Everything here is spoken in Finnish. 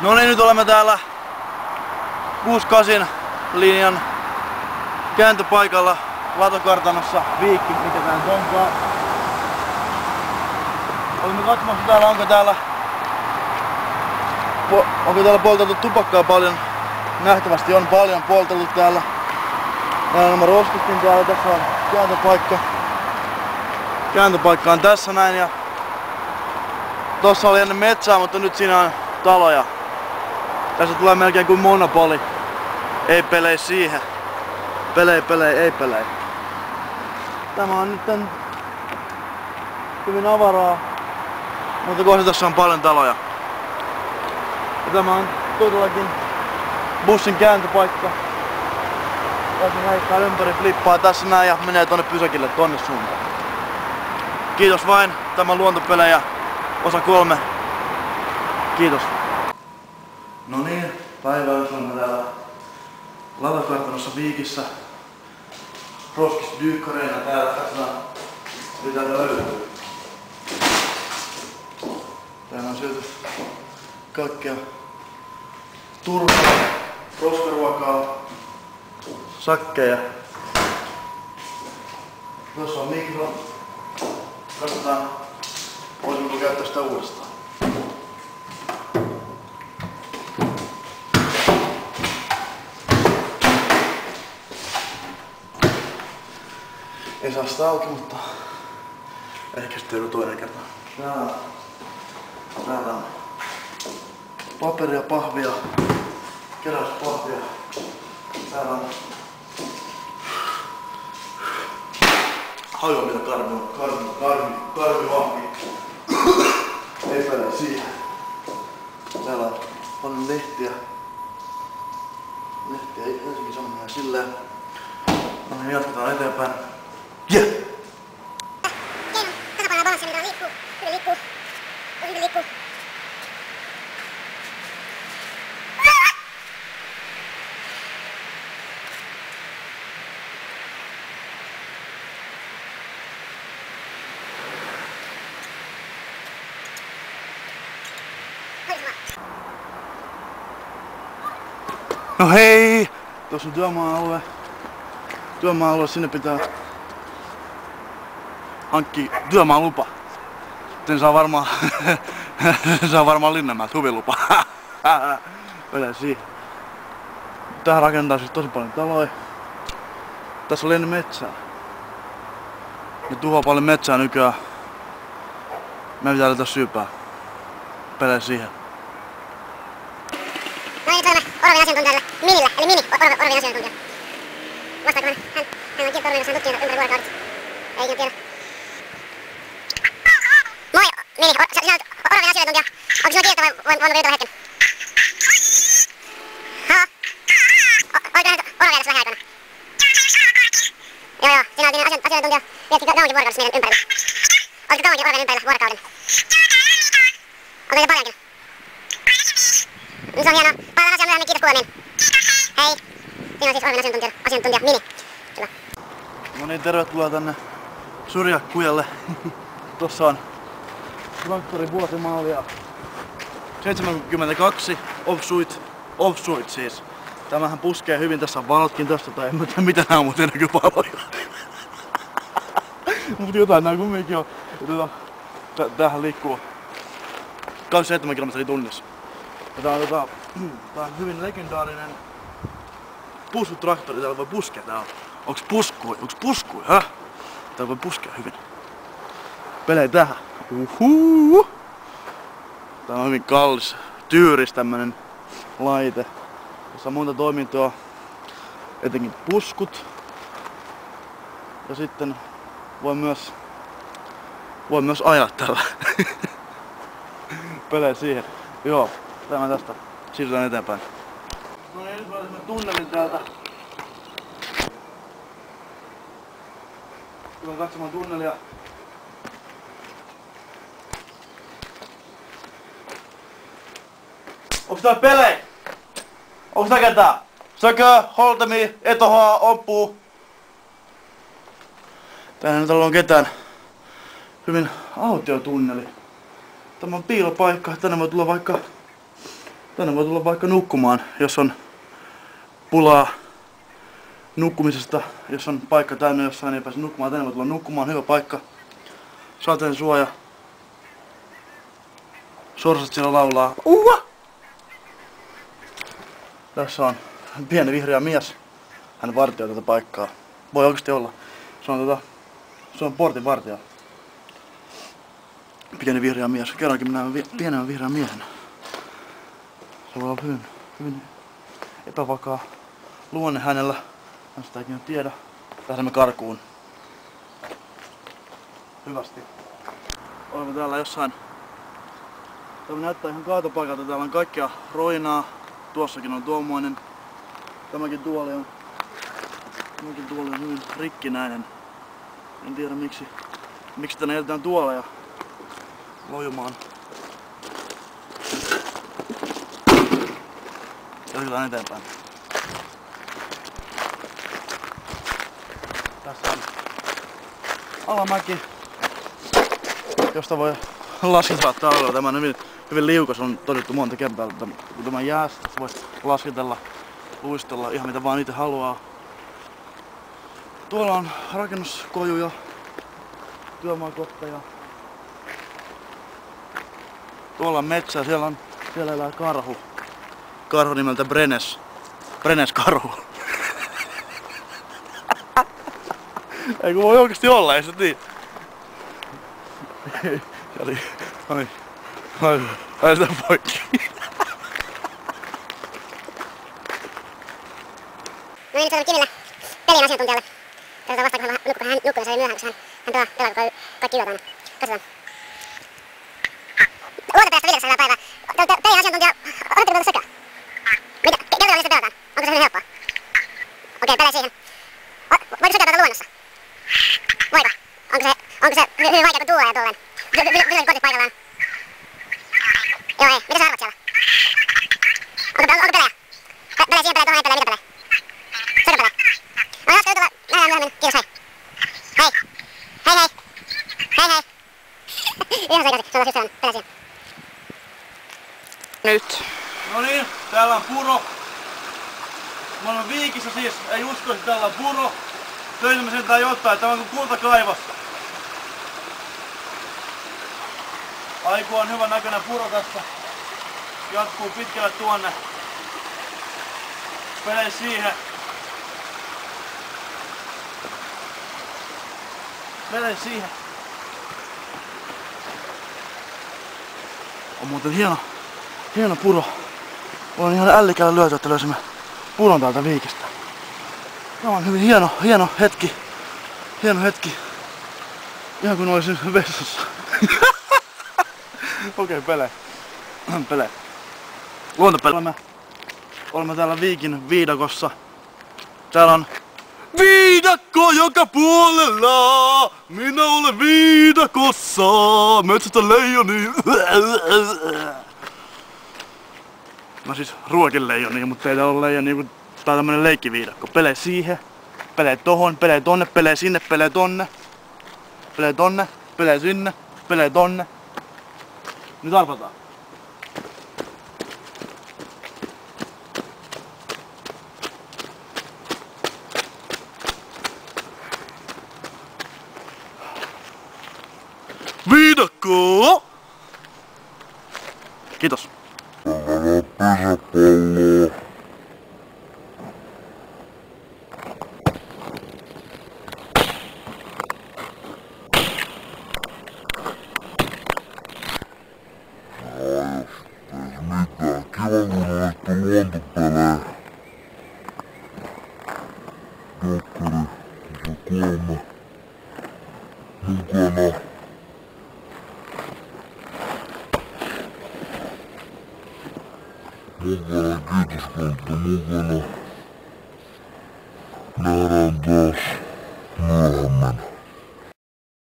No niin, nyt olemme täällä 68 linjan kääntöpaikalla Latokartanossa, Viikki, mikä tää nyt onkaan. Olemme katsomassa täällä, onko täällä polteltu tupakkaa paljon. Nähtävästi on paljon polteltu täällä. Mä roskistin täällä, tässä on kääntöpaikka. Kääntöpaikka on tässä näin ja tossa oli ennen metsää, mutta nyt siinä on taloja. Tässä tulee melkein kuin monopoli. Ei pelei siihen. Pelei. Tämä on nyt hyvin avaraa, mutta kohta tässä on paljon taloja. Ja tämä on todellakin bussin kääntöpaikka. Tässä heittaa ympäri, flippaa tässä näin ja menee tonne pysäkille tonne suuntaan. Kiitos vain, tämä on Luontopelejä osa 3. Kiitos. No niin, päiväys olemme täällä Latokartanossa Viikissä. Roskisdyykkareina täällä, katsotaan mitä täältä löytyy. Täällä on syöty kaikkea turhaa, roskaruokaa, sakkeja. Tuossa on mikro. Katsotaan, voisinko käyttää sitä uudestaan. Ei saa sitä auki, mutta ehkä sitten joku toinen kerta. Täällä on paperia, pahvia, keräyspahvia. Täällä on hajua mitä karvivahvi. Ei pelää siihen. Täällä on paljon lehtiä. Lehtiä ensinnäkin sanomia silleen. No niin, jatketaan eteenpäin. Yeah! Tasapainoa balanssia, mitä liikkuu. Hyvin liikkuu. No hei! Tuossa on työmaa-alue. Työmaa-alue, sinne pitää hankkia työmaa-lupa. Sen saa varmaan Linnanmäeltä huvilupa. Mennään siihen. Tähän rakentaa siis tosi paljon taloja. Tässä oli ennen metsää. Ne tuhoaa paljon metsää nykyään. Meidän pitää laittaa syypää. Pelää siihen. No niin, tulemme Orovin asiantuntijalle Minille, eli Mini, Orovin asiantuntija. Vastaako hän? Hän on kirkko-Orovin kanssa tutkinut ympäri vuorokaudet. Ei ikinä tiedä. Moi Mini, sinä olet Orovin asiantuntija. Onko sinua kiinnostaa vai voinko jutella hetken? Halo? Oliko hän Orovialassa lähiaikoina? Joo, sinä olet asiantuntija. Vietkö kauankin vuorokaudessa meidän ympärillä? Oletko kauankin Orovin ympärillä vuorokauden? Onko niitä paljonkin? Se on hienoa. Palataan asiaan myöhemmin. Kiitos kuulemiin. Hei. Siinä on siis Orovin asiantuntija Mini. Hyvä. No niin, tervetuloa tänne Syrjäkujalle. Tossa on traktorin vuosimalli ja 72 off-suit siis. Tämähän puskee hyvin, tässä on valotkin tosta, tai en tiedä mitä nää on, mutta näkyvaloja. Mut jotain nää kumminkin on. Tämähän liikkuu 27 kilometriä tunnissa. Ja tää on hyvin legendaarinen puskutraktori, täällä voi puskea. Onks puskui, häh? Täällä voi puskea hyvin. Pelei tähän. Tää on hyvin kallis, tyyris tämmönen laite. Tässä on monta toimintoa, etenkin puskut. Ja sitten voi myös ajaa tällä. Pelei siihen. Joo, tämä tästä. Siirrytään eteenpäin. No niin, nyt pääsemme tunnelin täältä. Tullaan katsomaan tunnelia. Onks tää pelei? Onks tää ketään? Sökö, Holtemi, Etohaa, Oppuu. Täällä nyt on ketään. Hyvin autio tunneli. Tämä on piilopaikka, tänne voi tulla vaikka Tänne voi tulla vaikka nukkumaan, jos on pulaa nukkumisesta, jos on paikka täynnä jossain, niin ei pääse nukkumaan. Tänne voi tulla nukkumaan, hyvä paikka. Sateen suoja. Sorsat siellä laulaa. Tässä on pieni vihreä mies. Hän vartioi tätä paikkaa. Voi oikeasti olla. Se on portin vartija. Pieni vihreä mies. Kerrankin minä näen pienemmän vihreän miehen. Se voi olla hyvin epävakaa luonne hänellä. Hän sitä ikinä tiedä. Lähdemme karkuun. Hyvästi. Olemme täällä jossain. Tämä näyttää ihan kaatopaikalta. Täällä on kaikkea roinaa. Tuossakin on tuommoinen. Tämäkin tuoli on hyvin rikkinäinen. En tiedä miksi tänne jätetään tuoleja lojumaan. Jatketaan eteenpäin. Tässä on alamäki, josta voi lasketella taululla. Tämä on hyvin liukas, on todettu monta kertaa. Kun tämä jäästä voi lasketella, luistella ihan mitä vaan itse haluaa. Tuolla on rakennuskojuja, työmaakotteja. Tuolla on metsää, siellä elää karhu. Karhu nimeltä Brenes. Brenes-karhu. Ei kun voi oikeesti olla, ei se tiedä. Ai sitä poikki. No niin, nyt on Kimillä pelin asiantuntijalle. Katsotaan vastaako hän nukkumassa oli myöhään, koska hän pelaa kaikki yöt aina. Katsotaan. Luontoperäistä videossa hyvää päivää. Pelin asiantuntija, oletteko tuolta sekä? Mitä? Kertokaa mistä pelataan. Onko se hyvin helppoa? Okei, pelaa siihen. Voiko sekä tuolta luonnossa? Voipa. Onko se hyvin vaikea kun tuulee ja tolleen? Pysyvätkö kotit paikallaan? Joo ei. Mitä sä arvat siellä? Onko pelejä? Pelejä siihen pelejä, tuohon ei pelejä. Mitä pelejä? Sekä pelejä. No hauska jutella. Nähdään myöhemmin. Kiitos, hei. Hei. Ihan sekaisin. Se on taas just sellainen. Pelejä siihen. Nyt. No niin, täällä on puro. Mä olen Viikissä siis, ei uskoisi, että täällä on puro. Töimme sentään jotain, tämä on kuin kultakaivos. Aiku on hyvän näköinen puro tässä. Jatkuu pitkälle tuonne. Pelei siihen. Pelei siihen. On muuten hieno puro. Olen ihan ällikällä lyöty, että löysimme puron täältä Viikistä. Tämä on hyvin hieno hetki. Hieno hetki. Ihan kun olisin vessassa. Okei, Pele. Luontopele. Olemme täällä Viikin viidakossa. Täällä on viidakko joka puolella. Minä olen viidakossa. Metsästä leijoni. Mä siis ruokin leijonia, mutta ei täällä ole leijonia, kun tää on tämmönen leikkiviidakko. Pele siihen, pele tohon, pele tonne, pele sinne, pele tonne. Pele tonne, pele sinne, pele tonne. Nyt arvataan. Viidakko! Kiitos. Pesäpalloa. Mitään. Kiva kun olette luontopelejä. Dokkari, se 3 mukana. Kiitos kun olette mukana. Nähdään taas.